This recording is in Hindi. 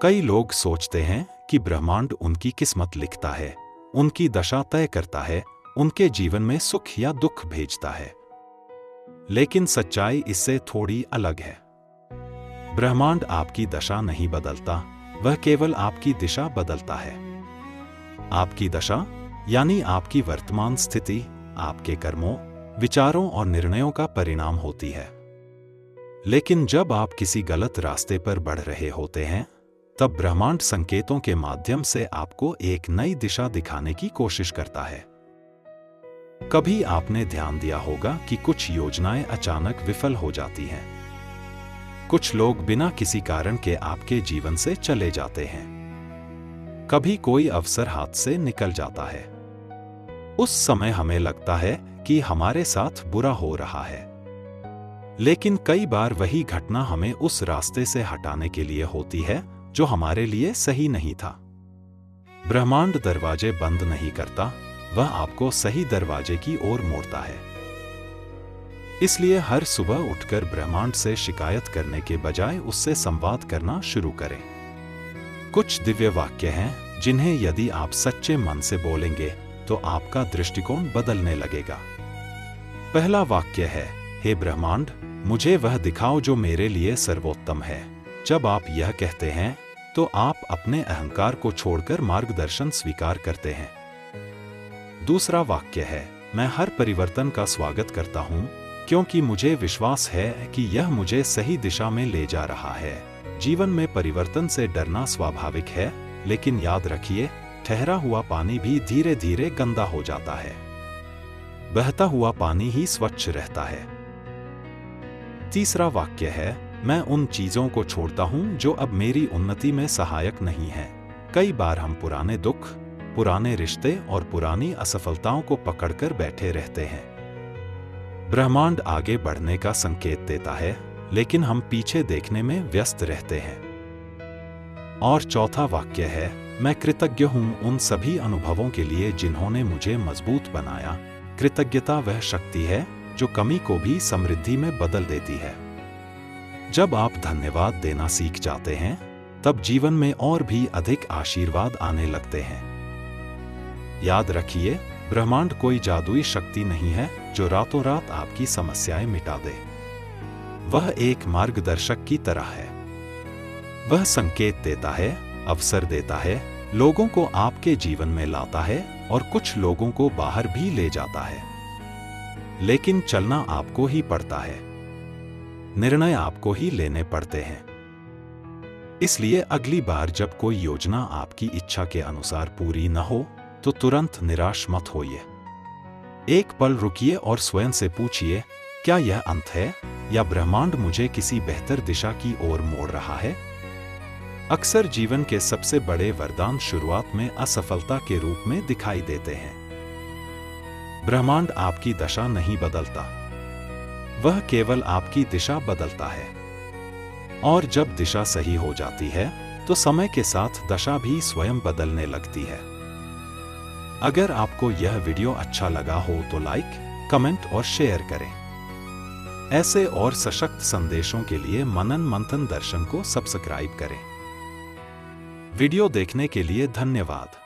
कई लोग सोचते हैं कि ब्रह्मांड उनकी किस्मत लिखता है, उनकी दशा तय करता है, उनके जीवन में सुख या दुख भेजता है। लेकिन सच्चाई इससे थोड़ी अलग है। ब्रह्मांड आपकी दशा नहीं बदलता, वह केवल आपकी दिशा बदलता है। आपकी दशा यानी आपकी वर्तमान स्थिति आपके कर्मों, विचारों और निर्णयों का परिणाम होती है। लेकिन जब आप किसी गलत रास्ते पर बढ़ रहे होते हैं, तब ब्रह्मांड संकेतों के माध्यम से आपको एक नई दिशा दिखाने की कोशिश करता है। कभी आपने ध्यान दिया होगा कि कुछ योजनाएं अचानक विफल हो जाती हैं। कुछ लोग बिना किसी कारण के आपके जीवन से चले जाते हैं। कभी कोई अवसर हाथ से निकल जाता है। उस समय हमें लगता है कि हमारे साथ बुरा हो रहा है। लेकिन कई बार वही घटना हमें उस रास्ते से हटाने के लिए होती है जो हमारे लिए सही नहीं था। ब्रह्मांड दरवाजे बंद नहीं करता, वह आपको सही दरवाजे की ओर मोड़ता है। इसलिए हर सुबह उठकर ब्रह्मांड से शिकायत करने के बजाय उससे संवाद करना शुरू करें। कुछ दिव्य वाक्य हैं जिन्हें यदि आप सच्चे मन से बोलेंगे तो आपका दृष्टिकोण बदलने लगेगा। पहला वाक्य है, हे ब्रह्मांड, मुझे वह दिखाओ जो मेरे लिए सर्वोत्तम है। जब आप यह कहते हैं तो आप अपने अहंकार को छोड़कर मार्गदर्शन स्वीकार करते हैं। दूसरा वाक्य है, मैं हर परिवर्तन का स्वागत करता हूं क्योंकि मुझे विश्वास है कि यह मुझे सही दिशा में ले जा रहा है। जीवन में परिवर्तन से डरना स्वाभाविक है, लेकिन याद रखिए, ठहरा हुआ पानी भी धीरे धीरे गंदा हो जाता है। बहता हुआ पानी ही स्वच्छ रहता है। तीसरा वाक्य है, मैं उन चीजों को छोड़ता हूं जो अब मेरी उन्नति में सहायक नहीं है। कई बार हम पुराने दुख, पुराने रिश्ते और पुरानी असफलताओं को पकड़कर बैठे रहते हैं। ब्रह्मांड आगे बढ़ने का संकेत देता है, लेकिन हम पीछे देखने में व्यस्त रहते हैं। और चौथा वाक्य है, मैं कृतज्ञ हूं उन सभी अनुभवों के लिए जिन्होंने मुझे मजबूत बनाया। कृतज्ञता वह शक्ति है जो कमी को भी समृद्धि में बदल देती है। जब आप धन्यवाद देना सीख जाते हैं, तब जीवन में और भी अधिक आशीर्वाद आने लगते हैं। याद रखिए, ब्रह्मांड कोई जादुई शक्ति नहीं है जो रातों रात आपकी समस्याएं मिटा दे। वह एक मार्गदर्शक की तरह है। वह संकेत देता है, अवसर देता है, लोगों को आपके जीवन में लाता है और कुछ लोगों को बाहर भी ले जाता है। लेकिन चलना आपको ही पड़ता है। निर्णय आपको ही लेने पड़ते हैं। इसलिए अगली बार जब कोई योजना आपकी इच्छा के अनुसार पूरी न हो, तो तुरंत निराश मत होइए। एक पल रुकिए और स्वयं से पूछिए, क्या यह अंत है या ब्रह्मांड मुझे किसी बेहतर दिशा की ओर मोड़ रहा है? अक्सर जीवन के सबसे बड़े वरदान शुरुआत में असफलता के रूप में दिखाई देते हैं। ब्रह्मांड आपकी दशा नहीं बदलता, वह केवल आपकी दिशा बदलता है। और जब दिशा सही हो जाती है, तो समय के साथ दशा भी स्वयं बदलने लगती है। अगर आपको यह वीडियो अच्छा लगा हो तो लाइक, कमेंट और शेयर करें। ऐसे और सशक्त संदेशों के लिए मनन मंथन दर्शन को सब्सक्राइब करें। वीडियो देखने के लिए धन्यवाद।